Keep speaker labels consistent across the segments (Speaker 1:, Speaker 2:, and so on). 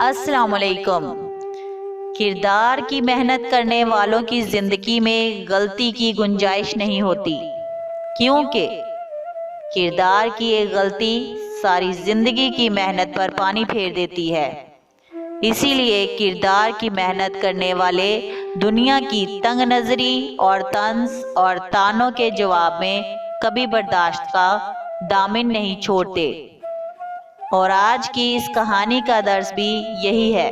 Speaker 1: अस्सलाम वालेकुम। किरदार की मेहनत करने वालों की जिंदगी में गलती की गुंजाइश नहीं होती, क्योंकि किरदार की एक गलती सारी जिंदगी की मेहनत पर पानी फेर देती है। इसीलिए किरदार की मेहनत करने वाले दुनिया की तंग नजरी और तंज और तानों के जवाब में कभी बर्दाश्त का दामन नहीं छोड़ते। और आज की इस कहानी का दर्स भी यही है।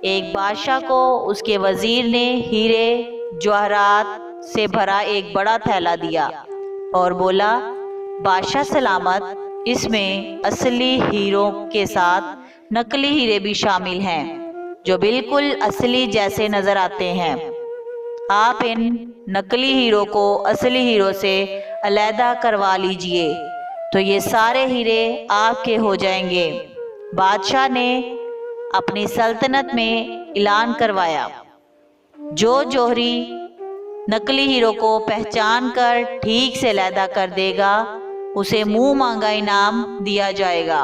Speaker 1: एक बादशाह को उसके वजीर ने हीरे जवाहरात से भरा एक बड़ा थैला दिया और बोला, बादशाह सलामत, इसमें असली हीरों के साथ नकली हीरे भी शामिल हैं जो बिल्कुल असली जैसे नजर आते हैं। आप इन नकली हीरो को असली हीरो से अलहदा करवा लीजिए तो ये सारे हीरे आपके हो जाएंगे। बादशाह ने अपनी सल्तनत में ऐलान करवाया, जो जौहरी नकली हीरो को पहचान कर ठीक से अलहदा कर देगा उसे मुंह मांगा इनाम दिया जाएगा,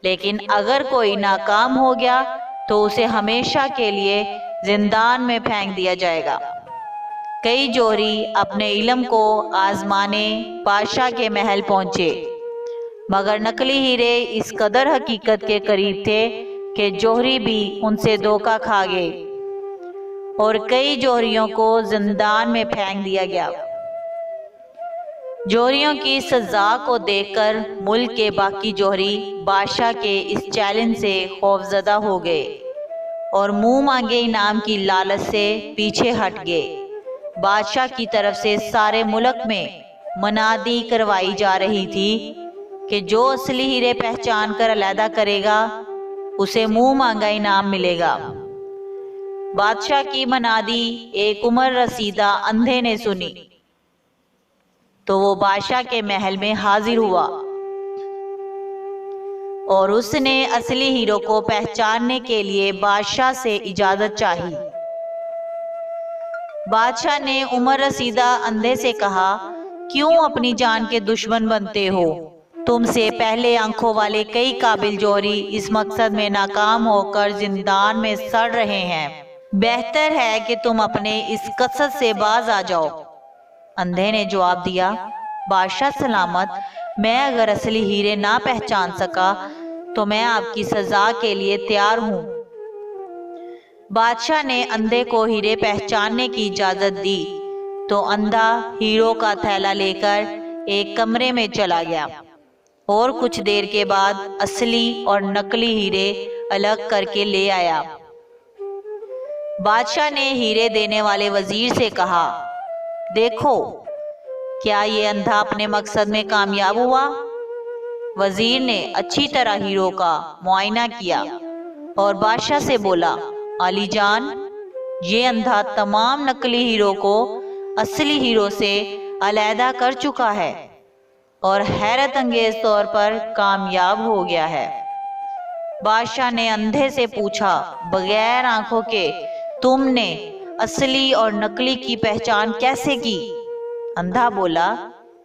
Speaker 1: लेकिन अगर कोई नाकाम हो गया तो उसे हमेशा के लिए जिंदान में फेंक दिया जाएगा। कई जौहरी अपने इल्म को आजमाने बादशाह के महल पहुंचे, मगर नकली हीरे इस कदर हकीकत के करीब थे कि जौहरी भी उनसे धोखा खा गए और कई जौहरियों को जिंदान में फेंक दिया गया। जौहरियों की सजा को देखकर मुल्क के बाकी जौहरी बादशाह के इस चैलेंज से खौफजदा हो गए और मुंह मांगे इनाम की लालच से पीछे हट गए। बादशाह की तरफ से सारे मुल्क में मनादी करवाई जा रही थी कि जो असली हीरे पहचान कर अलहदा करेगा उसे मुंह मांगा इनाम मिलेगा। बादशाह की मनादी एक उम्र रसीदा अंधे ने सुनी तो वो बादशाह के महल में हाजिर हुआ और उसने असली हीरो को पहचानने के लिए बादशाह से इजाजत चाही। बादशाह ने उमर रसीदा अंधे से कहा, क्यों अपनी जान के दुश्मन बनते हो? तुमसे पहले आंखों वाले कई काबिल जौहरी इस मकसद में नाकाम होकर जिंदान में सड़ रहे हैं। बेहतर है कि तुम अपने इस कसद से बाज आ जाओ। अंधे ने जवाब दिया, बादशाह सलामत, मैं अगर असली हीरे ना पहचान सका तो मैं आपकी सजा के लिए तैयार हूँ। बादशाह ने अंधे को हीरे पहचानने की इजाजत दी तो अंधा हीरो का थैला लेकर एक कमरे में चला गया और कुछ देर के बाद असली और नकली हीरे अलग करके ले आया। बादशाह ने हीरे देने वाले वजीर से कहा, देखो क्या ये अंधा अपने मकसद में कामयाब हुआ? वजीर ने अच्छी तरह हीरो का मुआयना किया और बादशाह से बोला, अली जान, ये अंधा तमाम नकली हीरो को असली हीरो से अलहदा कर चुका है और हैरत अंगेज तौर पर कामयाब हो गया है। बादशाह ने अंधे से पूछा, बगैर आंखों के तुमने असली और नकली की पहचान कैसे की? अंधा बोला,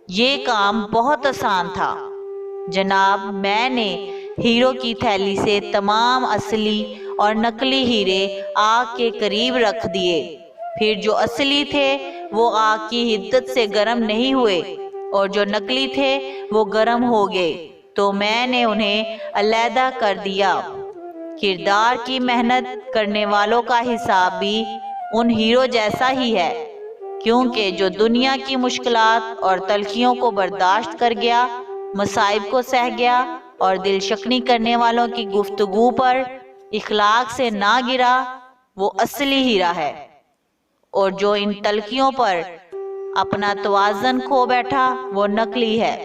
Speaker 1: ये काम बहुत आसान था जनाब, मैंने हीरो की थैली से तमाम असली और नकली हीरे आग के करीब रख दिए, फिर जो असली थे वो आग की हिद्दत से गर्म नहीं हुए और जो नकली थे वो गर्म हो गए तो मैंने उन्हें अलहदा कर दिया। किरदार की मेहनत करने वालों का हिसाब भी उन हीरो जैसा ही है, क्योंकि जो दुनिया की मुश्किलात और तलखियों को बर्दाश्त कर गया, मसाइब को सह गया और दिल शक्नी करने वालों की गुफ्तगू पर इखलाक से ना गिरा, वो असली हीरा है। और जो इन तलखियों पर अपना तवाज़न खो बैठा वो नकली है।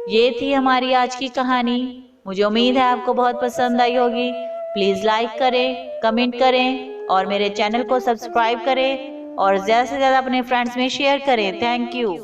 Speaker 1: ये थी हमारी आज की कहानी। मुझे उम्मीद है आपको बहुत पसंद आई होगी। प्लीज़ लाइक करें, कमेंट करें और मेरे चैनल को सब्सक्राइब करें और ज़्यादा से ज़्यादा अपने फ्रेंड्स में शेयर करें। Thank you.